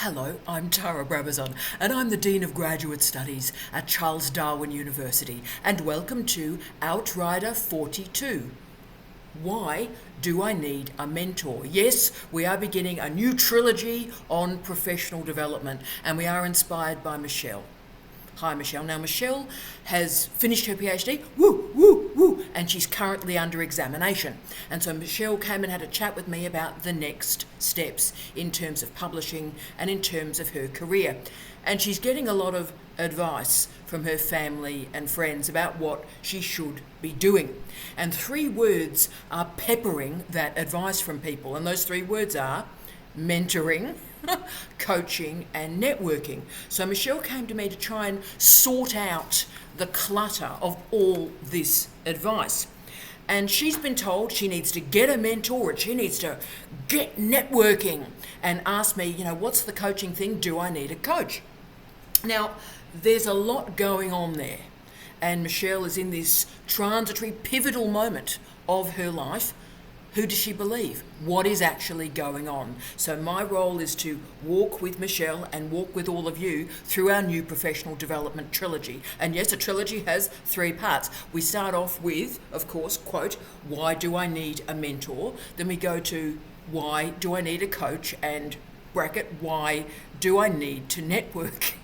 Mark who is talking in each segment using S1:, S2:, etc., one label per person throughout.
S1: Hello, I'm Tara Brabazon, and I'm the Dean of Graduate Studies at Charles Darwin University, and welcome to Outrider 42. Why do I need a mentor? Yes, we are beginning a new trilogy on professional development, and we are inspired by Michelle. Hi, Michelle. Now, Michelle has finished her PhD, and she's currently under examination. And so Michelle came and had a chat with me about the next steps in terms of publishing and in terms of her career. And she's getting a lot of advice from her family and friends about what she should be doing. And 3 words are peppering that advice from people. And those 3 words are mentoring, coaching and networking. So Michelle came to me to try and sort out the clutter of all this advice. And she's been told she needs to get a mentor, she needs to get networking, and asked me, what's the coaching thing? Do I need a coach? Now, there's a lot going on there. And Michelle is in this transitory, pivotal moment of her life. Who does she believe? What is actually going on? So my role is to walk with Michelle and walk with all of you through our new professional development trilogy. And yes, a trilogy has 3 parts. We start off with, of course, quote, why do I need a mentor? Then we go to why do I need a coach, and bracket, why do I need to network?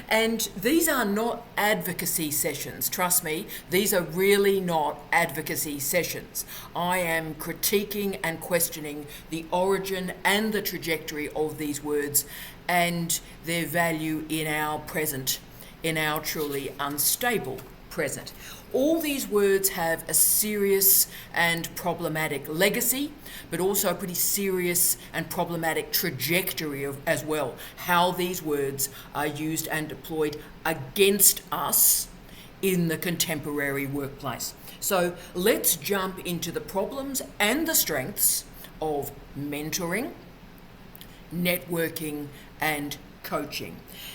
S1: And these are not advocacy sessions. Trust me, these are really not advocacy sessions. I am critiquing and questioning the origin and the trajectory of these words and their value in our present, in our truly unstable present. All these words have a serious and problematic legacy, but also a pretty serious and problematic trajectory as well. How these words are used and deployed against us in the contemporary workplace. So let's jump into the problems and the strengths of mentoring, networking, and coaching.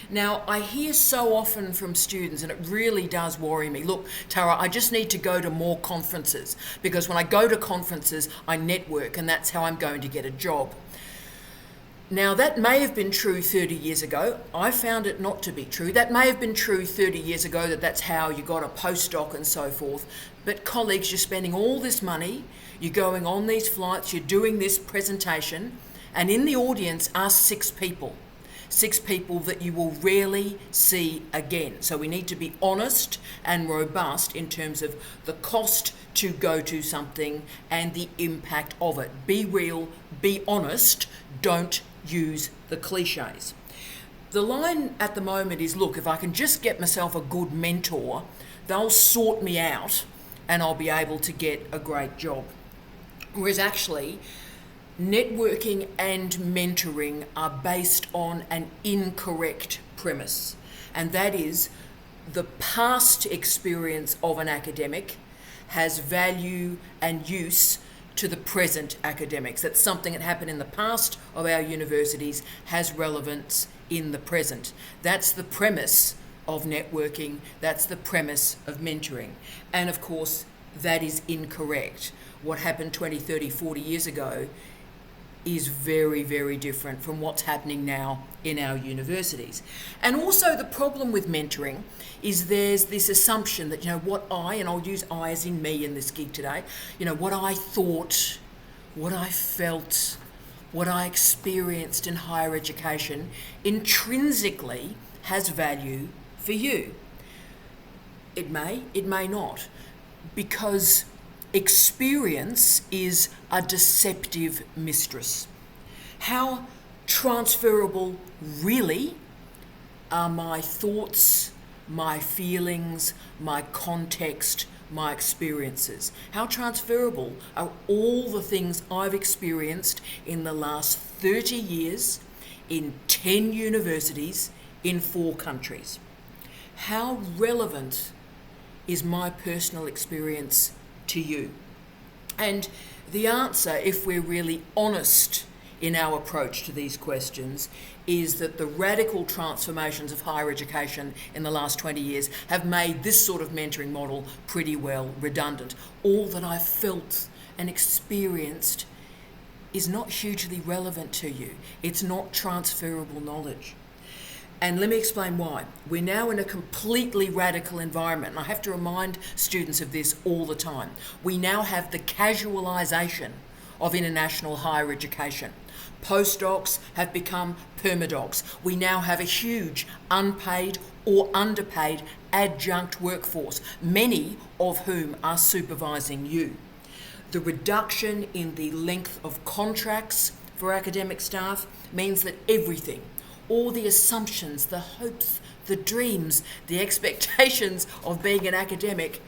S1: Now, I hear so often from students, and it really does worry me. Look, Tara, I just need to go to more conferences, because when I go to conferences, I network, and that's how I'm going to get a job. Now, that may have been true 30 years ago. I found it not to be true. That may have been true 30 years ago, that's how you got a postdoc and so forth. But colleagues, you're spending all this money, you're going on these flights, you're doing this presentation, and in the audience are 6 people. 6 people that you will rarely see again. So we need to be honest and robust in terms of the cost to go to something and the impact of it. Be real, be honest, don't use the cliches. The line at the moment is, look, if I can just get myself a good mentor, they'll sort me out and I'll be able to get a great job. Whereas actually, networking and mentoring are based on an incorrect premise, and that is the past experience of an academic has value and use to the present academics. That's something that happened in the past of our universities has relevance in the present. That's the premise of networking, that's the premise of mentoring. And of course, that is incorrect. What happened 20, 30, 40 years ago is very, very different from what's happening now in our universities. And also the problem with mentoring is there's this assumption that, what I, and I'll use I as in me in this gig today, what I thought, what I felt, what I experienced in higher education intrinsically has value for you. It may not, because experience is a deceptive mistress. How transferable really are my thoughts, my feelings, my context, my experiences? How transferable are all the things I've experienced in the last 30 years in 10 universities in 4 countries? How relevant is my personal experience to you? And the answer, if we're really honest in our approach to these questions, is that the radical transformations of higher education in the last 20 years have made this sort of mentoring model pretty well redundant. All that I've felt and experienced is not hugely relevant to you. It's not transferable knowledge. And let me explain why. We're now in a completely radical environment, and I have to remind students of this all the time. We now have the casualisation of international higher education. Postdocs have become permadocs. We now have a huge unpaid or underpaid adjunct workforce, many of whom are supervising you. The reduction in the length of contracts for academic staff means that everything, all the assumptions, the hopes, the dreams, the expectations of being an academic,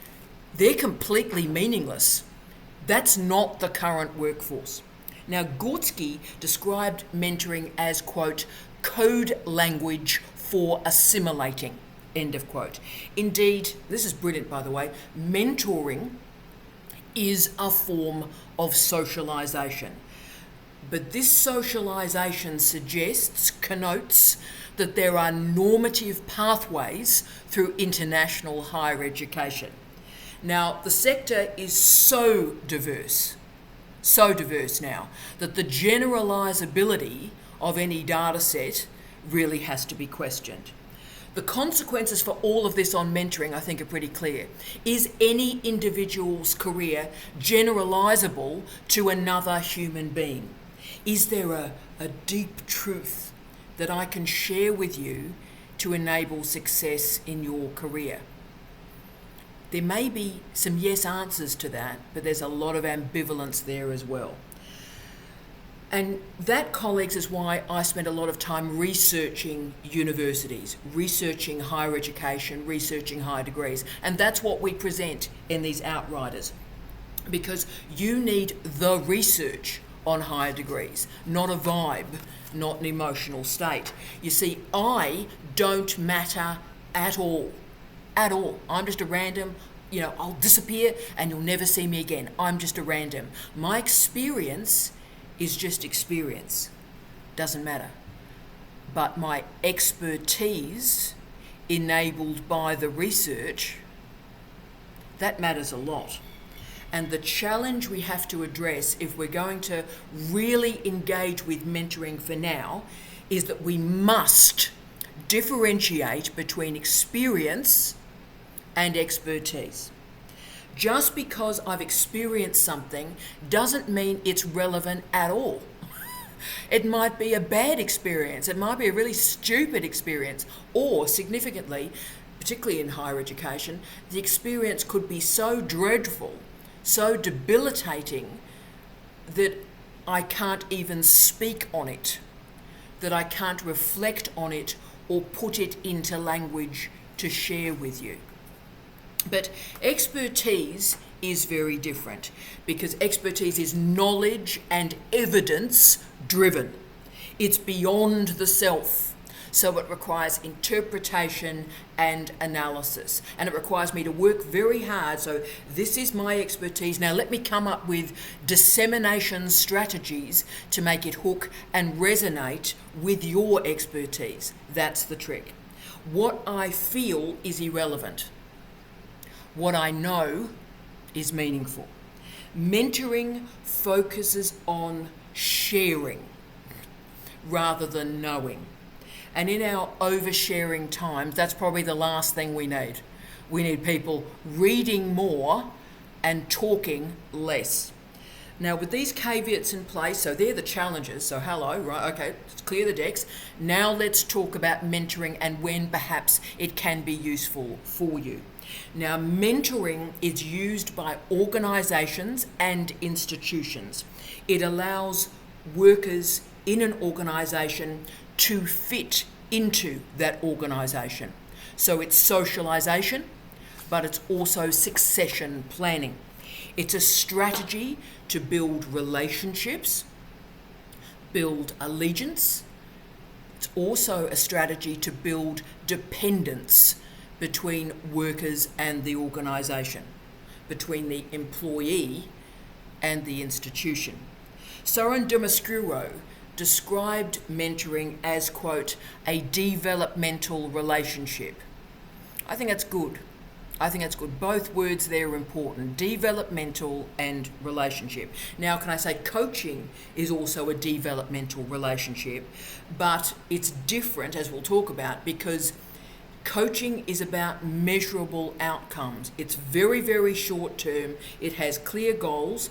S1: they're completely meaningless. That's not the current workforce. Now, Gortsky described mentoring as, quote, code language for assimilating, end of quote. Indeed, this is brilliant, by the way, mentoring is a form of socialisation. But this socialisation connotes that there are normative pathways through international higher education. Now, the sector is so diverse now, that the generalisability of any data set really has to be questioned. The consequences for all of this on mentoring, I think, are pretty clear. Is any individual's career generalisable to another human being? Is there a deep truth that I can share with you to enable success in your career? There may be some yes answers to that, but there's a lot of ambivalence there as well. And that, colleagues, is why I spend a lot of time researching universities, researching higher education, researching higher degrees. And that's what we present in these Outriders. Because you need the research on higher degrees, not a vibe, not an emotional state. You see, I don't matter at all. At all. I'm just a random, I'll disappear and you'll never see me again. I'm just a random. My experience is just experience. Doesn't matter. But my expertise, enabled by the research, that matters a lot. And the challenge we have to address if we're going to really engage with mentoring for now is that we must differentiate between experience and expertise. Just because I've experienced something doesn't mean it's relevant at all. It might be a bad experience, it might be a really stupid experience, or significantly, particularly in higher education, the experience could be so dreadful, so debilitating, that I can't even speak on it, that I can't reflect on it or put it into language to share with you. But expertise is very different, because expertise is knowledge and evidence driven. It's beyond the self, so it requires interpretation and analysis, and it requires me to work very hard. So this is my expertise. Now let me come up with dissemination strategies to make it hook and resonate with your expertise. That's the trick. What I feel is irrelevant. What I know is meaningful. Mentoring focuses on sharing rather than knowing. And in our oversharing times, that's probably the last thing we need. We need people reading more and talking less. Now, with these caveats in place, so they're the challenges. So hello, right, okay, let's clear the decks. Now let's talk about mentoring and when perhaps it can be useful for you. Now, mentoring is used by organisations and institutions. It allows workers in an organisation to fit into that organisation. So it's socialisation, but it's also succession planning. It's a strategy to build relationships, build allegiance. It's also a strategy to build dependence between workers and the organisation, between the employee and the institution. Soren Damascuro described mentoring as, quote, a developmental relationship. I think that's good. I think that's good. Both words there are important, developmental and relationship. Now, can I say coaching is also a developmental relationship, but it's different, as we'll talk about, because coaching is about measurable outcomes. It's very, very short term. It has clear goals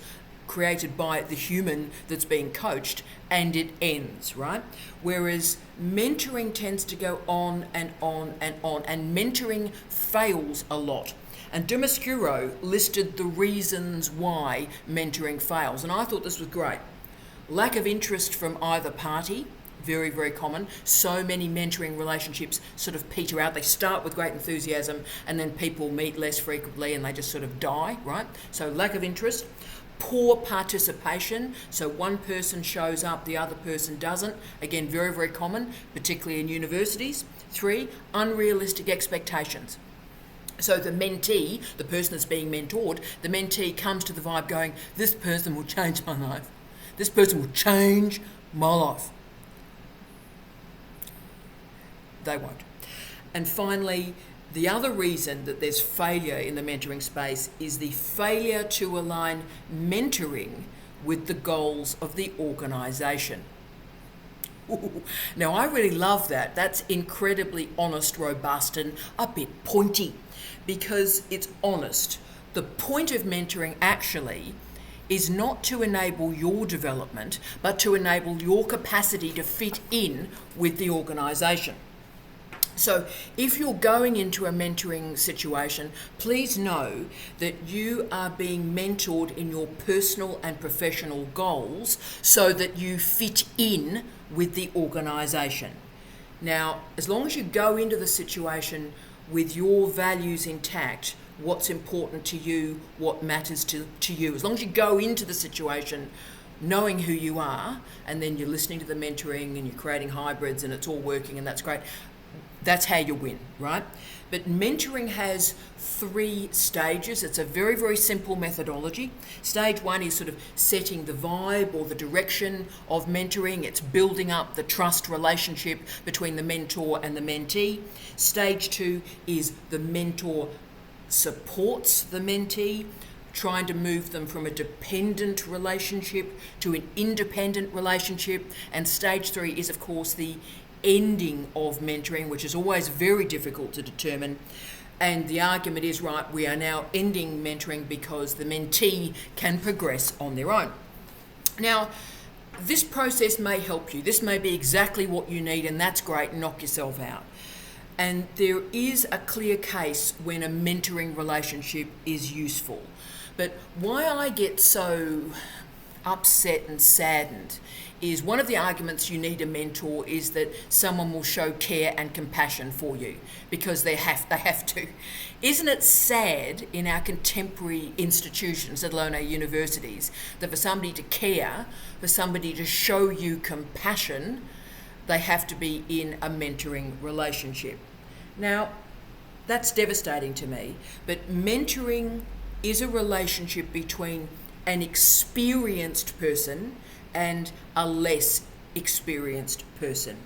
S1: created by the human that's being coached, and it ends, right? Whereas mentoring tends to go on and on and on, and mentoring fails a lot. And Damascuro listed the reasons why mentoring fails, and I thought this was great. Lack of interest from either party, very, very common. So many mentoring relationships sort of peter out. They start with great enthusiasm, and then people meet less frequently and they just sort of die, right? So lack of interest. Poor participation, so one person shows up, the other person doesn't. Again, very, very common, particularly in universities. 3, unrealistic expectations. So the mentee, the person that's being mentored, the mentee comes to the vibe going, this person will change my life. This person will change my life. They won't. And finally, the other reason that there's failure in the mentoring space is the failure to align mentoring with the goals of the organisation. Now, I really love that. That's incredibly honest, robust, and a bit pointy, because it's honest. The point of mentoring actually is not to enable your development, but to enable your capacity to fit in with the organisation. So if you're going into a mentoring situation, please know that you are being mentored in your personal and professional goals so that you fit in with the organisation. Now, as long as you go into the situation with your values intact, what's important to you, what matters to you, as long as you go into the situation knowing who you are, and then you're listening to the mentoring and you're creating hybrids and it's all working and that's great, that's how you win, right? But mentoring has 3 stages. It's a very, very simple methodology. Stage 1 is sort of setting the vibe or the direction of mentoring. It's building up the trust relationship between the mentor and the mentee. Stage 2 is the mentor supports the mentee, trying to move them from a dependent relationship to an independent relationship. And stage 3 is, of course, the ending of mentoring, which is always very difficult to determine. And the argument is, right, we are now ending mentoring because the mentee can progress on their own. Now, this process may help you. This may be exactly what you need, and that's great. Knock yourself out. And there is a clear case when a mentoring relationship is useful. But why I get so upset and saddened is one of the arguments you need a mentor is that someone will show care and compassion for you because they have to. Isn't it sad in our contemporary institutions, let alone our universities, that for somebody to care, for somebody to show you compassion, they have to be in a mentoring relationship? Now, that's devastating to me, but mentoring is a relationship between an experienced person and a less experienced person.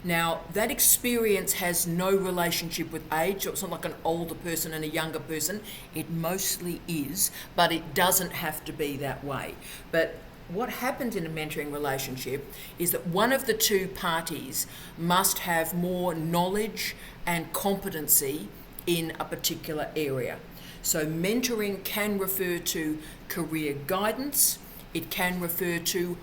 S1: Now, that experience has no relationship with age, so it's not like an older person and a younger person. It mostly is, but it doesn't have to be that way. But what happens in a mentoring relationship is that one of the two parties must have more knowledge and competency in a particular area. So mentoring can refer to career guidance, it can refer to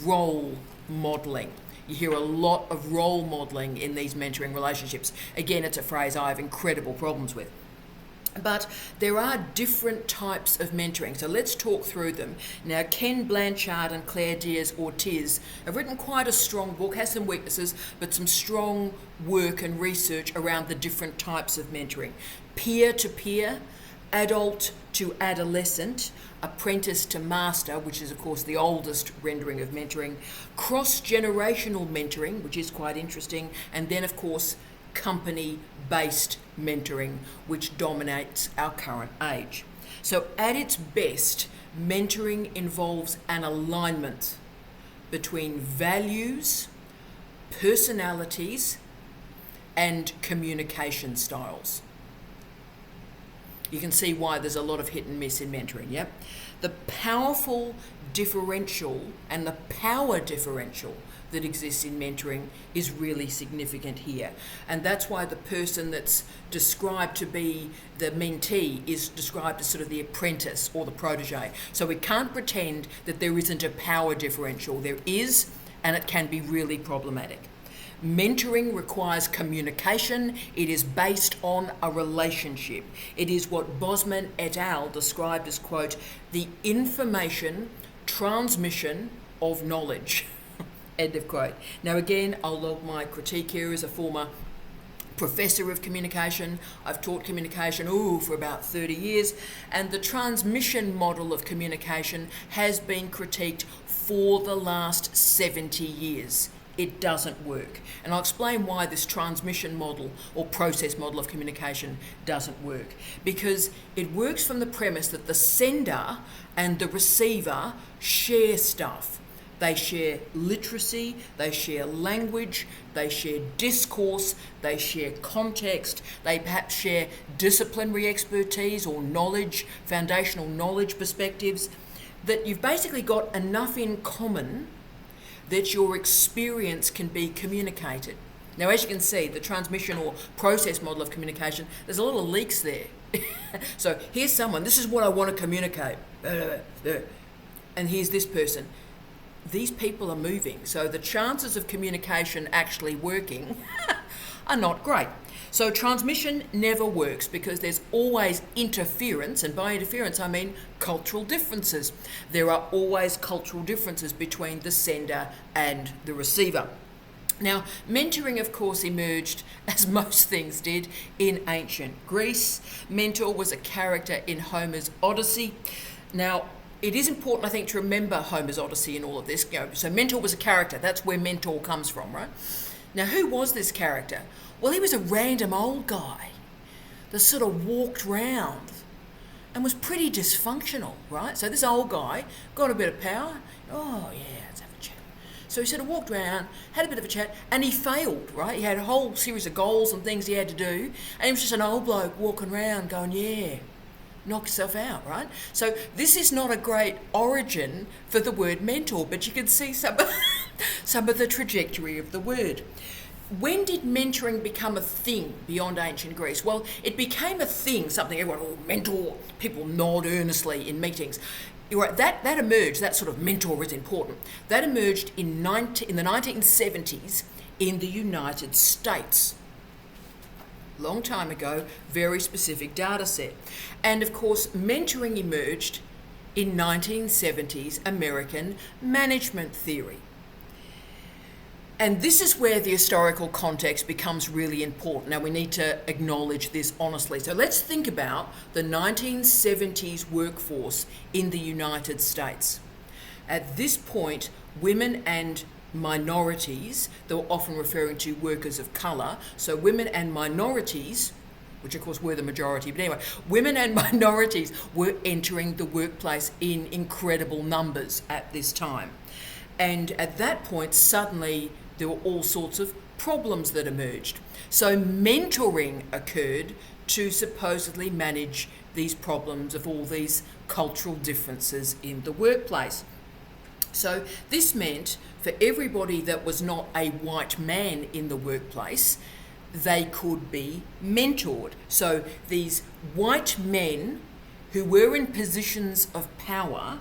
S1: role modelling. You hear a lot of role modelling in these mentoring relationships. Again, it's a phrase I have incredible problems with. But there are different types of mentoring, so let's talk through them. Now, Ken Blanchard and Claire Diaz-Ortiz have written quite a strong book, has some weaknesses, but some strong work and research around the different types of mentoring. Peer-to-peer, adult to adolescent, apprentice to master, which is of course the oldest rendering of mentoring, cross-generational mentoring, which is quite interesting, and then of course company-based mentoring, which dominates our current age. So at its best, mentoring involves an alignment between values, personalities, and communication styles. you can see why there's a lot of hit and miss in mentoring, yep? The powerful differential and the power differential that exists in mentoring is really significant here. And that's why the person that's described to be the mentee is described as sort of the apprentice or the protege. So we can't pretend that there isn't a power differential. There is, and it can be really problematic. Mentoring requires communication. It is based on a relationship. It is what Bosman et al. Described as, quote, the information transmission of knowledge. End of quote. Now again, I'll log my critique here as a former professor of communication. I've taught communication for about 30 years, and the transmission model of communication has been critiqued for the last 70 years. It doesn't work. And I'll explain why this transmission model or process model of communication doesn't work. Because it works from the premise that the sender and the receiver share stuff. They share literacy, they share language, they share discourse, they share context, they perhaps share disciplinary expertise or knowledge, foundational knowledge perspectives, that you've basically got enough in common that your experience can be communicated. Now, as you can see, the transmission or process model of communication, there's a lot of leaks there. So here's someone, this is what I want to communicate. And here's this person. These people are moving, so the chances of communication actually working are not great. So transmission never works because there's always interference, and by interference I mean cultural differences. There are always cultural differences between the sender and the receiver. Now, mentoring, of course, emerged, as most things did, in ancient Greece. Mentor was a character in Homer's Odyssey. Now, it is important, I think, to remember Homer's Odyssey in all of this. So mentor was a character. That's where mentor comes from, right? Now, who was this character? Well, he was a random old guy that sort of walked round and was pretty dysfunctional, right? So this old guy got a bit of power. Oh, yeah, let's have a chat. So he sort of walked around, had a bit of a chat, and he failed, right? He had a whole series of goals and things he had to do, and he was just an old bloke walking around going, yeah, knock yourself out, right? So this is not a great origin for the word mentor, but you can see some of the trajectory of the word. When did mentoring become a thing beyond ancient Greece? Well, it became a thing, something everyone, mentor, people nod earnestly in meetings. Right, that emerged, that sort of mentor is important. That emerged in the 1970s in the United States. Long time ago, very specific data set. And of course, mentoring emerged in 1970s American management theory. And this is where the historical context becomes really important. Now, we need to acknowledge this honestly. So let's think about the 1970s workforce in the United States. At this point, women and minorities, they were often referring to workers of colour, so women and minorities, which of course were the majority, but anyway, women and minorities were entering the workplace in incredible numbers at this time. And at that point, suddenly there were all sorts of problems that emerged. So mentoring occurred to supposedly manage these problems of all these cultural differences in the workplace. So this meant for everybody that was not a white man in the workplace, they could be mentored. So these white men who were in positions of power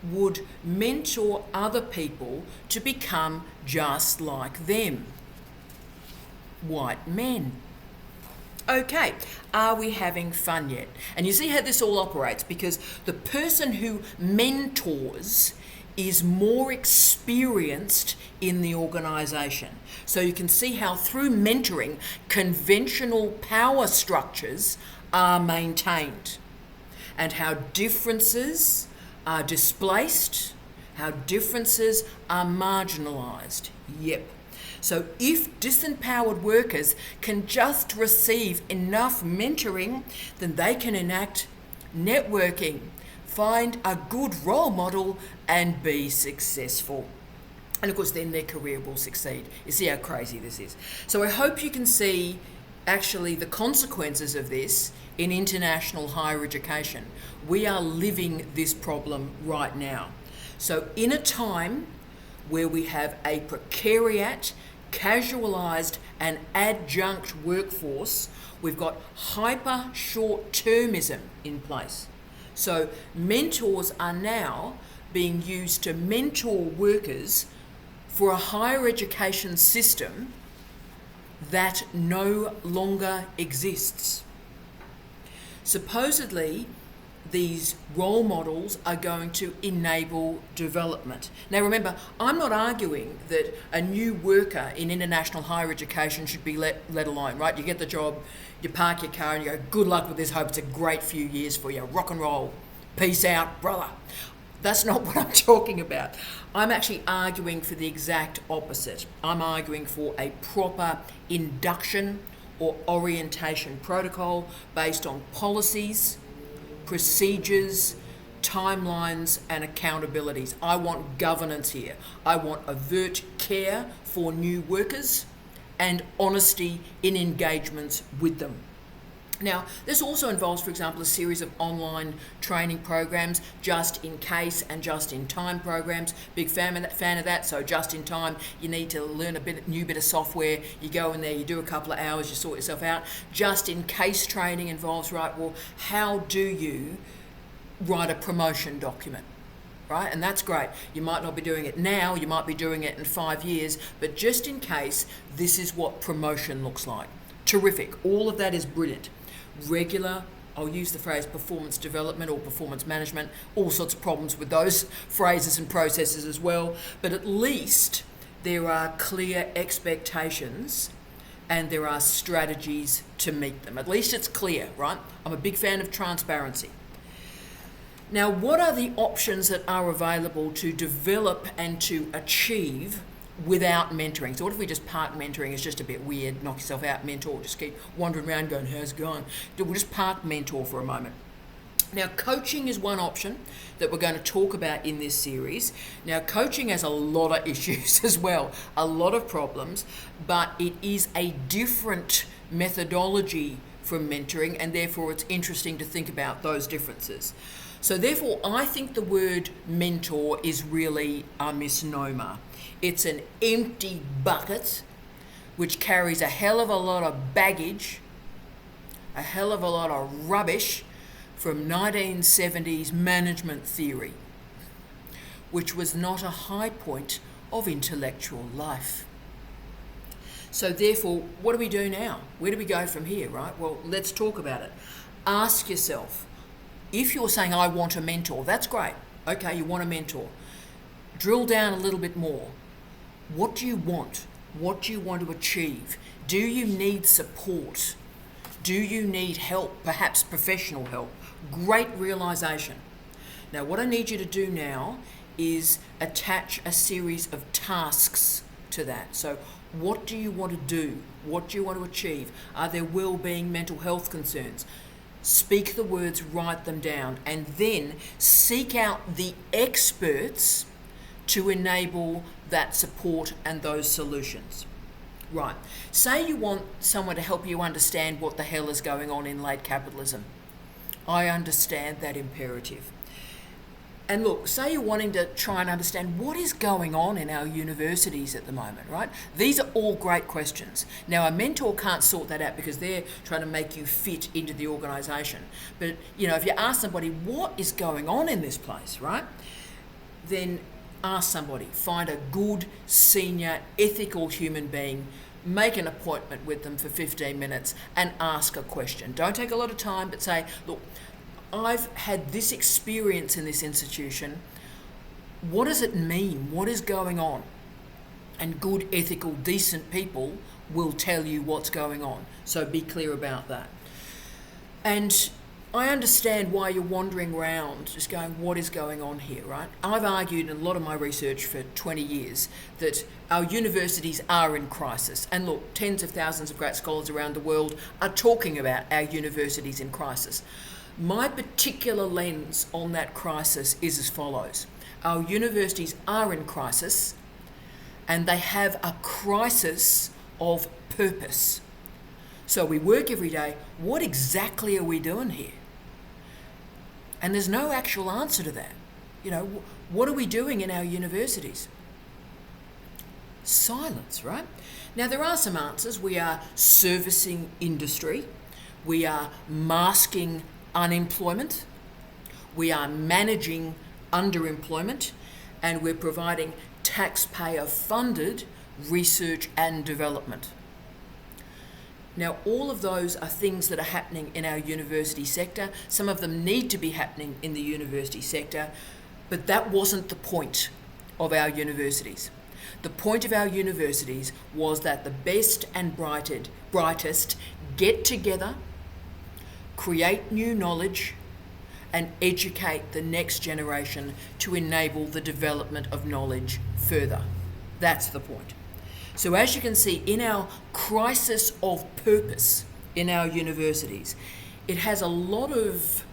S1: would mentor other people to become just like them. White men. Okay, are we having fun yet? And you see how this all operates, because the person who mentors is more experienced in the organisation. So you can see how through mentoring, conventional power structures are maintained, and how differences are displaced, how differences are marginalised. Yep. So if disempowered workers can just receive enough mentoring, then they can enact networking, find a good role model and be successful. And of course then their career will succeed. You see how crazy this is. So I hope you can see actually the consequences of this in international higher education. We are living this problem right now. So in a time where we have a precariat, casualised and adjunct workforce, we've got hyper short-termism in place. So mentors are now being used to mentor workers for a higher education system that no longer exists. Supposedly, these role models are going to enable development. Now remember, I'm not arguing that a new worker in international higher education should be let alone, right? You get the job, you park your car and you go, good luck with this, hope it's a great few years for you, rock and roll, peace out, brother. That's not what I'm talking about. I'm actually arguing for the exact opposite. I'm arguing for a proper induction or orientation protocol based on policies, procedures, timelines and accountabilities. I want governance here. I want overt care for new workers and honesty in engagements with them. Now, this also involves, for example, a series of online training programs, just in case and just in time programs. Big fan of that. So just in time, you need to learn new bit of software. You go in there, you do a couple of hours, you sort yourself out. Just in case training involves, right, well, how do you write a promotion document? Right? And that's great. You might not be doing it now, you might be doing it in 5 years, but just in case, this is what promotion looks like. Terrific. All of that is brilliant. Regular, I'll use the phrase performance development or performance management, all sorts of problems with those phrases and processes as well, but at least there are clear expectations and there are strategies to meet them. At least it's clear, right? I'm a big fan of transparency. Now, what are the options that are available to develop and to achieve without mentoring? So what if we just park mentoring? It's just a bit weird, knock yourself out, mentor, just keep wandering around going, how's it going? We'll just park mentor for a moment. Now, coaching is one option that we're going to talk about in this series. Now, coaching has a lot of issues as well, a lot of problems, but it is a different methodology from mentoring, and therefore it's interesting to think about those differences. So therefore, I think the word mentor is really a misnomer. It's an empty bucket which carries a hell of a lot of baggage, a hell of a lot of rubbish from 1970s management theory, which was not a high point of intellectual life. So therefore, what do we do now? Where do we go from here, right? Well, let's talk about it. Ask yourself, if you're saying, I want a mentor, that's great. Okay, you want a mentor. Drill down a little bit more. What do you want? What do you want to achieve? Do you need support? Do you need help, perhaps professional help? Great realization. Now, what I need you to do now is attach a series of tasks to that. So, what do you want to do? What do you want to achieve? Are there well-being, mental health concerns? Speak the words, write them down, and then seek out the experts to enable that support and those solutions. Right. Say you want someone to help you understand what the hell is going on in late capitalism. I understand that imperative. And look, say you're wanting to try and understand what is going on in our universities at the moment, right? These are all great questions. Now, a mentor can't sort that out because they're trying to make you fit into the organisation. But, you know, if you ask somebody, what is going on in this place, right? Then ask somebody, find a good, senior, ethical human being, make an appointment with them for 15 minutes and ask a question. Don't take a lot of time, but say, look, I've had this experience in this institution. What does it mean? What is going on? And good, ethical, decent people will tell you what's going on. So be clear about that. And I understand why you're wandering around just going, what is going on here, right? I've argued in a lot of my research for 20 years that our universities are in crisis. And look, tens of thousands of great scholars around the world are talking about our universities in crisis. My particular lens on that crisis is as follows. Our universities are in crisis and they have a crisis of purpose. So we work every day. What exactly are we doing here? And there's no actual answer to that. What are we doing in our universities? Silence, right? Now, there are some answers. We are servicing industry. We are masking unemployment. We are managing underemployment. And we're providing taxpayer-funded research and development. Now, all of those are things that are happening in our university sector. Some of them need to be happening in the university sector, but that wasn't the point of our universities. The point of our universities was that the best and brightest get together, create new knowledge, and educate the next generation to enable the development of knowledge further. That's the point. So as you can see, in our crisis of purpose in our universities, it has a lot of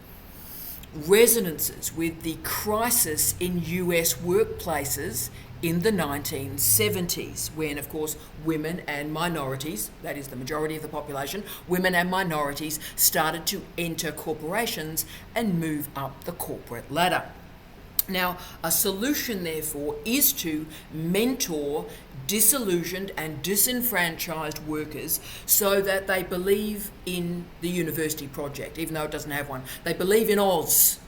S1: resonances with the crisis in US workplaces in the 1970s, when, of course, women and minorities, that is the majority of the population, women and minorities started to enter corporations and move up the corporate ladder. Now, a solution, therefore, is to mentor disillusioned and disenfranchised workers so that they believe in the university project, even though it doesn't have one. They believe in Oz.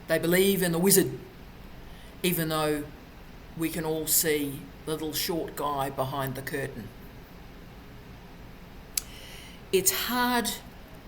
S1: They believe in the wizard, even though we can all see the little short guy behind the curtain. It's hard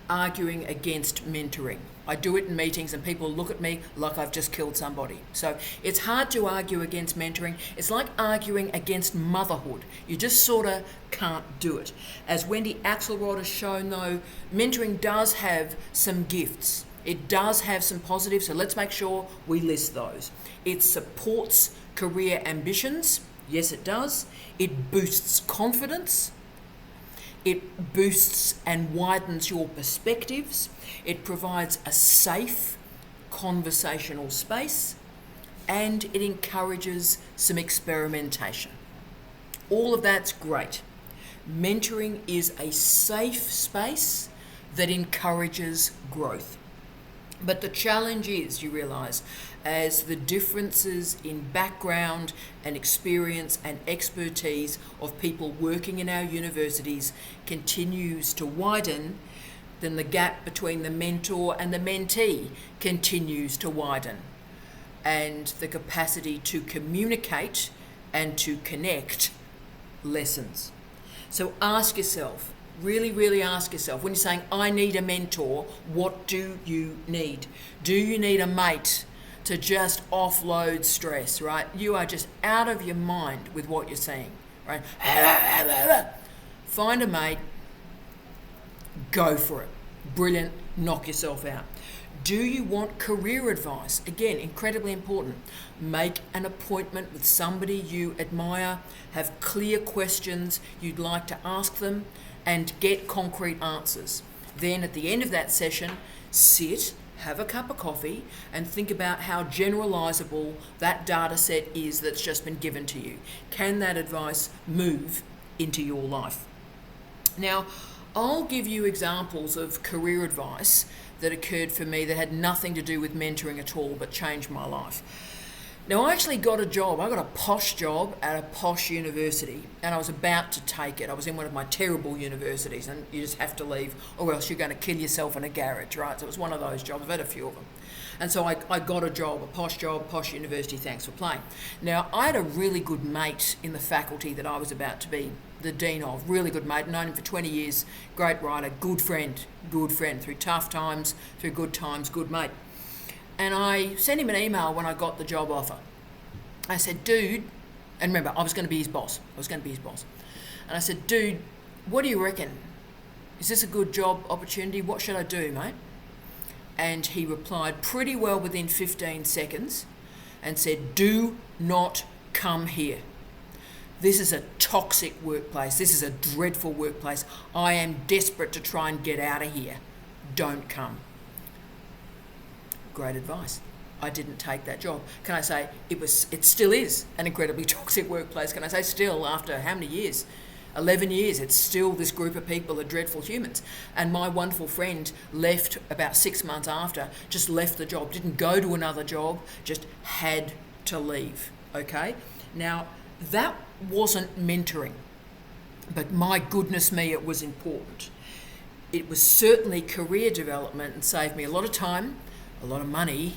S1: arguing against mentoring. I do it in meetings and people look at me like I've just killed somebody. So it's hard to argue against mentoring. It's like arguing against motherhood. You just sort of can't do it. As Wendy Axelrod has shown, though, mentoring does have some gifts. It does have some positives, so let's make sure we list those. It supports career ambitions. Yes, it does. It boosts confidence. It boosts and widens your perspectives. It provides a safe conversational space, and it encourages some experimentation. All of that's great. Mentoring is a safe space that encourages growth. But the challenge is, you realise, as the differences in background and experience and expertise of people working in our universities continues to widen, then the gap between the mentor and the mentee continues to widen. And the capacity to communicate and to connect lessens. So ask yourself, really ask yourself, when you're saying, I need a mentor, what do you need? Do you need a mate to just offload stress, right? You are just out of your mind with what you're saying, right? Find a mate, go for it. Brilliant, knock yourself out. Do you want career advice? Again, incredibly important. Make an appointment with somebody you admire, have clear questions you'd like to ask them, and get concrete answers. Then at the end of that session, sit, have a cup of coffee, and think about how generalizable that data set is that's just been given to you. Can that advice move into your life? Now, I'll give you examples of career advice that occurred for me that had nothing to do with mentoring at all, but changed my life. Now, I actually got a job. I got a posh job at a posh university, and I was about to take it. I was in one of my terrible universities, and you just have to leave, or else you're going to kill yourself in a garage, right? So it was one of those jobs. I've had a few of them. And so I got a job, posh university, thanks for playing. Now, I had a really good mate in the faculty that I was about to be the dean of. Really good mate, known him for 20 years, great writer, good friend, through tough times, through good times, good mate. And I sent him an email when I got the job offer. I said, dude, and remember, I was going to be his boss. And I said, dude, what do you reckon? Is this a good job opportunity? What should I do, mate? And he replied pretty well within 15 seconds and said, do not come here. This is a toxic workplace. This is a dreadful workplace. I am desperate to try and get out of here. Don't come. Great advice. I didn't take that job. Can I say it still is an incredibly toxic workplace? Can I say still, after how many years? 11 years, it's still this group of people are dreadful humans. And my wonderful friend left about 6 months after, just left the job, didn't go to another job, just had to leave, okay? Now, that wasn't mentoring, but my goodness me, it was important. It was certainly career development and saved me a lot of time, a lot of money,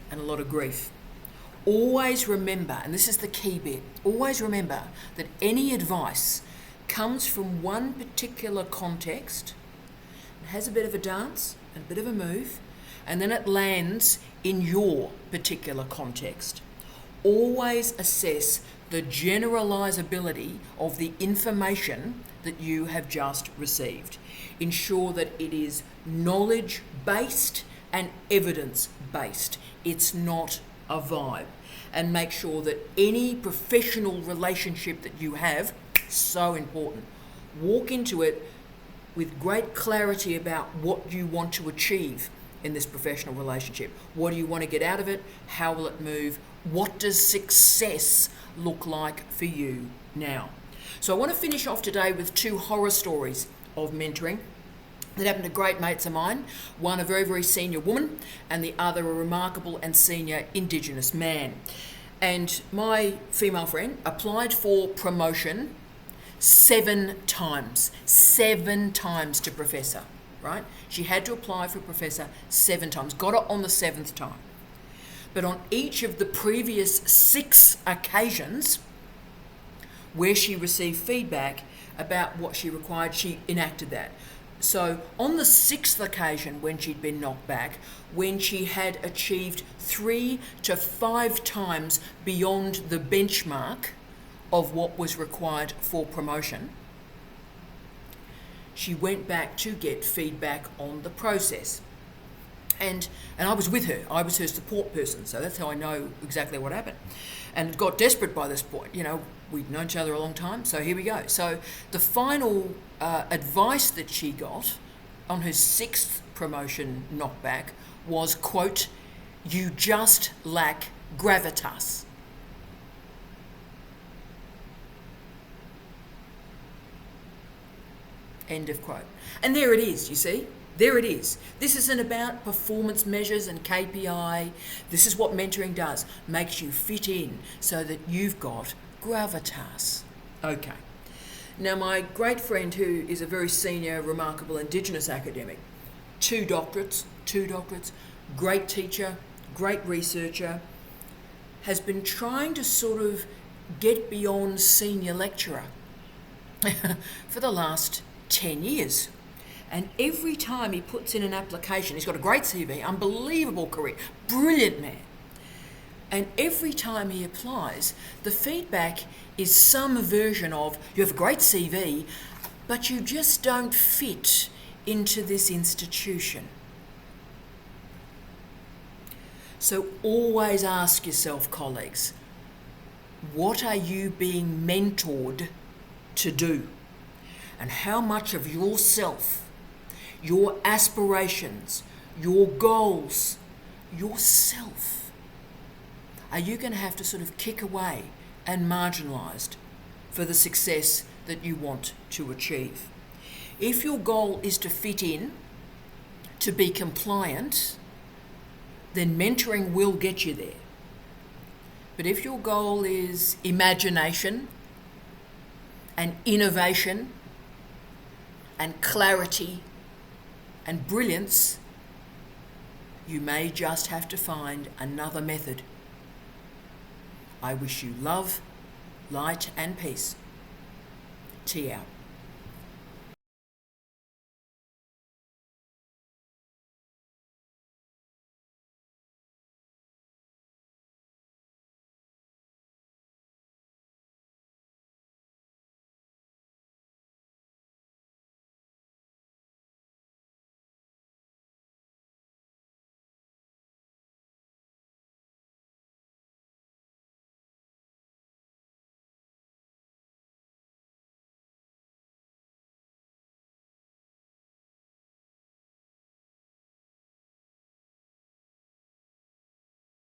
S1: and a lot of grief. Always remember, and this is the key bit, always remember that any advice comes from one particular context, it has a bit of a dance and a bit of a move, and then it lands in your particular context. Always assess the generalizability of the information that you have just received. Ensure that it is knowledge-based and evidence-based. It's not a vibe. And make sure that any professional relationship that you have, so important, walk into it with great clarity about what you want to achieve in this professional relationship. What do you want to get out of it? How will it move? What does success look like for you now? So I want to finish off today with 2 horror stories of mentoring that happened to great mates of mine. One a very, very senior woman, and the other a remarkable and senior Indigenous man. And my female friend applied for promotion 7 times to professor, right? She had to apply for professor 7 times, got it on the 7th time. But on each of the previous 6 occasions where she received feedback about what she required, she enacted that. So on the 6th occasion when she'd been knocked back, when she had achieved 3 to 5 times beyond the benchmark of what was required for promotion, she went back to get feedback on the process. And I was with her. I was her support person, so that's how I know exactly what happened. And got desperate by this point. You know, we'd known each other a long time, so here we go. So the final advice that she got on her 6th promotion knockback was, quote, "You just lack gravitas." End of quote. And there it is, you see. There it is. This isn't about performance measures and KPI. This is what mentoring does. Makes you fit in so that you've got gravitas. Okay. Now, my great friend, who is a very senior, remarkable Indigenous academic, 2 doctorates, great teacher, great researcher, has been trying to sort of get beyond senior lecturer for the last 10 years. And every time he puts in an application, he's got a great CV, unbelievable career, brilliant man. And every time he applies, the feedback is some version of, you have a great CV, but you just don't fit into this institution. So always ask yourself, colleagues, what are you being mentored to do? And how much of yourself, your aspirations, your goals, yourself, are you going to have to sort of kick away and marginalised for the success that you want to achieve? If your goal is to fit in, to be compliant, then mentoring will get you there. But if your goal is imagination and innovation and clarity and brilliance, you may just have to find another method. I wish you love, light and peace. Tea out.